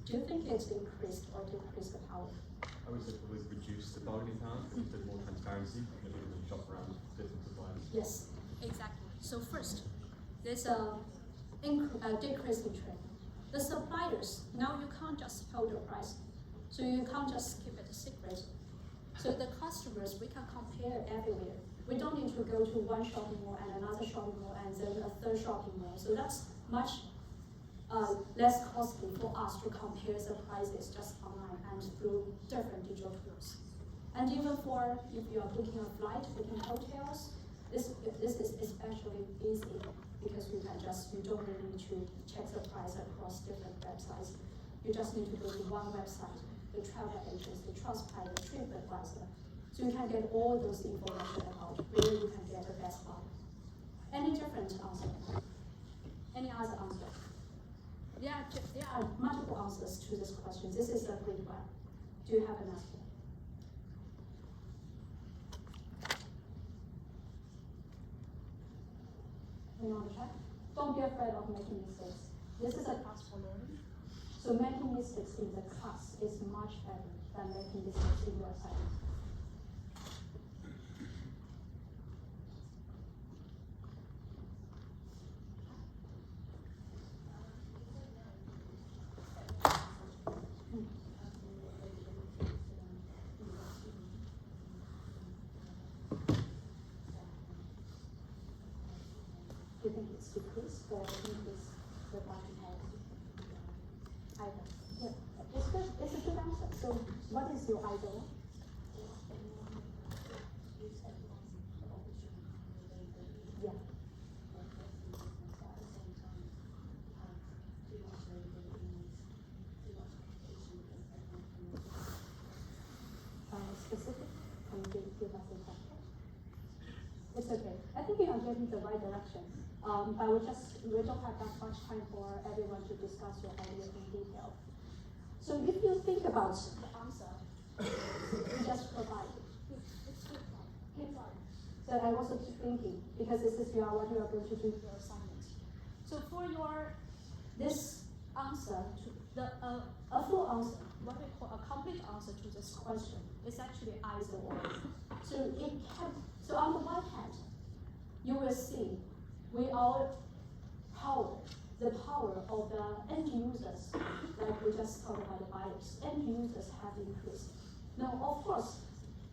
Do you think it's increased or decreased the power? I would say probably reduce the bargaining power, because there's more transparency, and people can shop around different suppliers. Yes, exactly. So first, there's a decrease in trade. The suppliers, now you can't just hold your price. So you can't just keep it a secret. So the customers, we can compare everywhere. We don't need to go to one shopping mall and another shopping mall and then a third shopping mall. So that's much less costly for us to compare the prices just online and through different digital tools. And even for if you are booking a flight, booking hotels, this is especially easy because you don't really need to check the price across different websites. You just need to go to one website, the travel agency, Trustpilot, TripAdvisor. So you can get all those information about where you can get the best buy. Any different answer? Any other answer? There are multiple answers to this question. This is a great one. Do you have an answer? Anyone check? Don't be afraid of making mistakes. This is a class for learning. So making mistakes in the class is much better than making mistakes in your assignment. Do you think it's decreased or increased the buying power? Either. Yeah, it's good. It's a good answer. So, what is your idea? Yeah. Specific? Can you give us an example? It's okay. I think you are getting the right direction. But we don't have that much time for everyone to discuss your ideas in detail. So if you think about the answer you just provided, keep on. So I also keep thinking, because this is what you are going to do for your assignment. So for this answer, a full answer, what we call a complete answer to this question, is actually either or. So on the one hand, you will see we all the power of the end users, like we just talked about the buyers, end users have increased. Now, of course,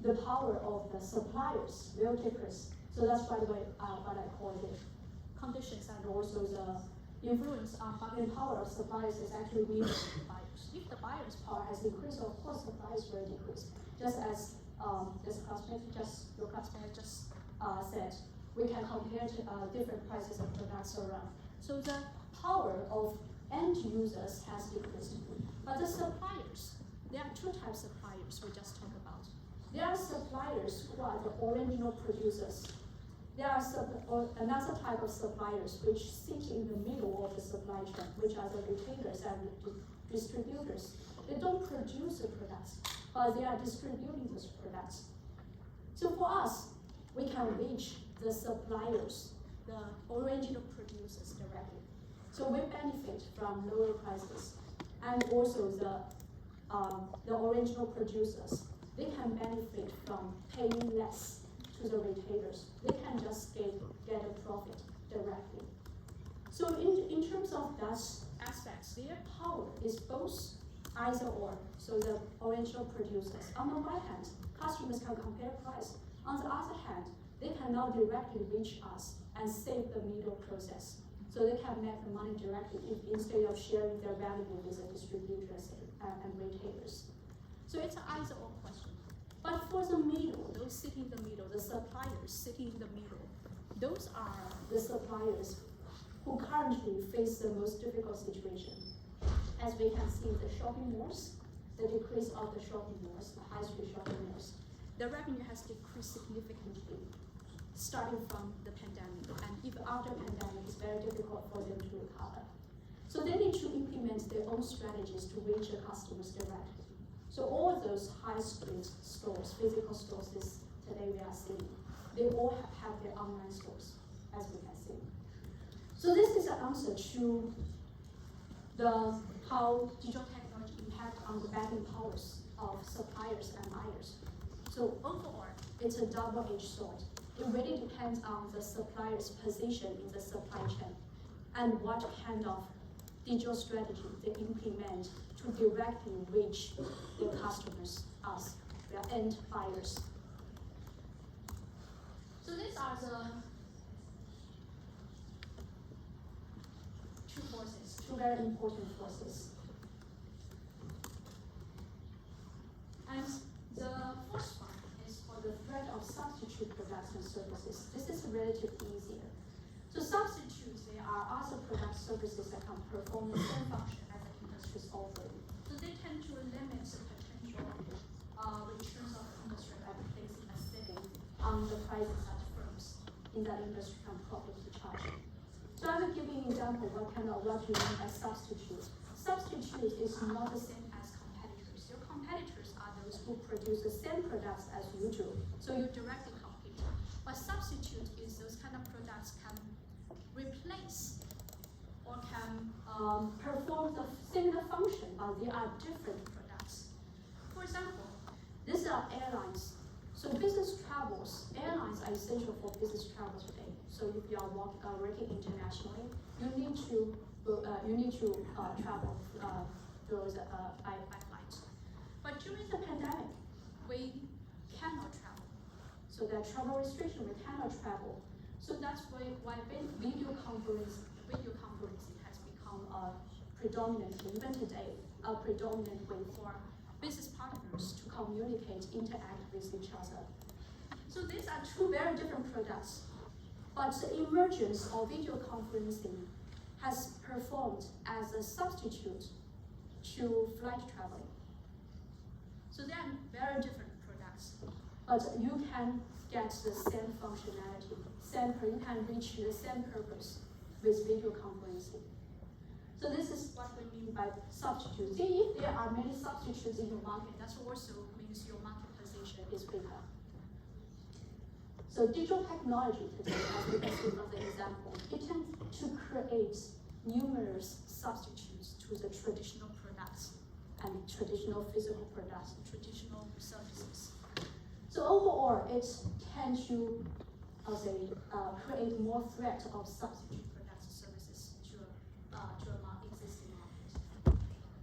the power of the suppliers will decrease. So that's, by the way, what I call the conditions and also the influence on bargaining power of suppliers is actually weaker than the buyers. If the buyer's power has increased, of course, the price will decrease. Just as your classmate just said, we can compare different prices of products around. So the power of end users has decreased. But the suppliers, there are two types of suppliers we just talked about. There are suppliers who are the original producers. There are another type of suppliers which sit in the middle of the supply chain, which are the retailers and the distributors. They don't produce the products, but they are distributing those products. So for us, we can reach the suppliers, the original producers directly. So we benefit from lower prices, and also the original producers, they can benefit from paying less to the retailers. They can just get a profit directly. So in terms of that aspects, their power is both either or. So the original producers, on the one hand, customers can compare price. On the other hand, they can now directly reach us and save the middle process. So they can make the money directly instead of sharing their value with the distributors and retailers. So it's an either or question. But for the middle, those sitting in the middle, the suppliers sitting in the middle, those are the suppliers who currently face the most difficult situation. As we can see, the shopping malls, the decrease of the shopping malls, the high street shopping malls, the revenue has decreased significantly starting from the pandemic. And even after pandemic, it's very difficult for them to recover. So they need to implement their own strategies to reach the customers directly. So all those high street stores, physical stores, today we are seeing, they all have their online stores, as we can see. So this is an answer to how digital technology impact on the bargaining powers of suppliers and buyers. So overall, it's a double-edged sword. It really depends on the supplier's position in the supply chain and what kind of digital strategy they implement to directly reach their customers, us, their end buyers. So these are the two forces, two very important forces. And the first one is for the threat of substitute products and services. This is relatively easier. So substitutes, there are other product services that can perform the same function as the industry's offering. So they tend to limit the potential returns of industry by placing a ceiling on the prices that firms in that industry can profitably charge. So I will give you an example what you mean by substitute. Substitute is not the same as competitors. Your competitors are those who produce the same products as you do. So you directly compete. But substitute is those kind of products can replace or can perform the similar function, but they are different products. For example, these are airlines. So business travels, airlines are essential for business travel today. So if you are working internationally, you need to travel by flight. But during the pandemic, we cannot travel. So there are travel restrictions, we cannot travel. So that's why video conferencing has become predominantly, even today, a predominant way for business partners to communicate, interact with each other. So these are two very different products, but the emergence of video conferencing has performed as a substitute to flight traveling. So they are very different products, but you can get the same functionality, you can reach the same purpose with video conferencing. So this is what we mean by substitutes. If there are many substitutes in your market, that also means your market position is bigger. So digital technology today, as we can see from the example, it tends to create numerous substitutes to the traditional products and traditional physical products, traditional services. So overall, it tends to create more threat of substitute products and services to an existing market.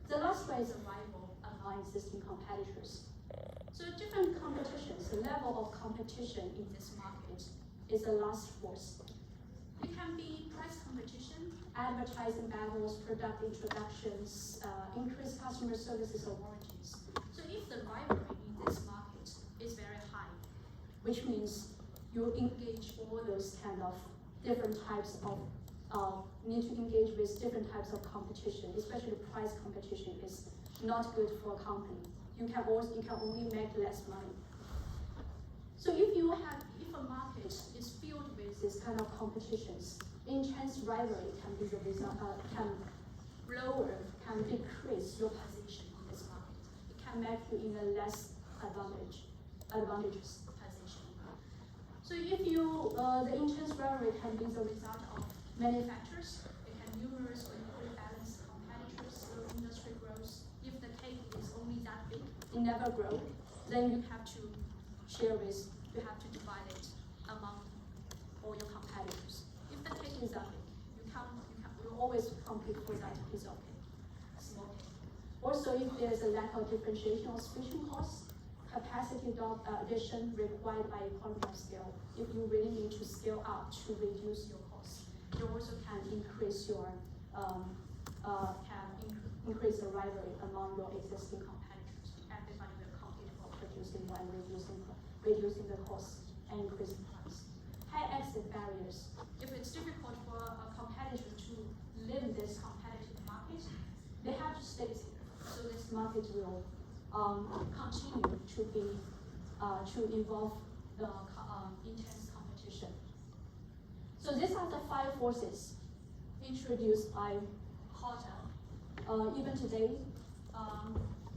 The last way is arrival among existing competitors. So different competitions, the level of competition in this market is the last force. It can be price competition, advertising battles, product introductions, increased customer services or warranties. So if the rivalry in this market is very high, which means you engage all those kind of different types of, need to engage with different types of competition, especially price competition is not good for a company. You can only make less money. So if a market is filled with this kind of competitions, intense rivalry can be the result, can decrease your position in this market. It can make you in a less advantageous position. So if the intense rivalry can be the result of many factors, it can numerous or equally balanced competitors, so industry grows. If the cake is only that big, it never grows, then you have to divide it among all your competitors. If the cake is that big, you always compete for that piece of cake, small cake. Also, if there's a lack of differentiation or switching costs, capacity addition required by economy of scale, if you really need to scale up to reduce your costs, you also can increase your increase the rivalry among your existing competitors. Everybody will compete for producing and reducing the cost and increasing price. High exit barriers. If it's difficult for a competitor to live in this competitive market, they have to stay here. So this market will continue to involve the intense competition. So these are the 5 forces introduced by Horta. Even today,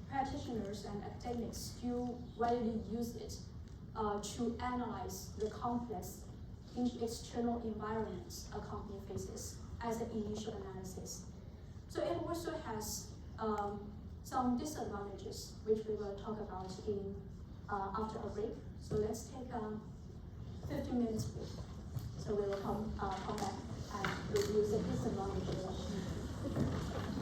practitioners and academics still widely use it to analyze the complex external environments a company faces as an initial analysis. So it also has some disadvantages, which we will talk about in after a break. So let's take a 15 minutes break. So we will come back and review the disadvantages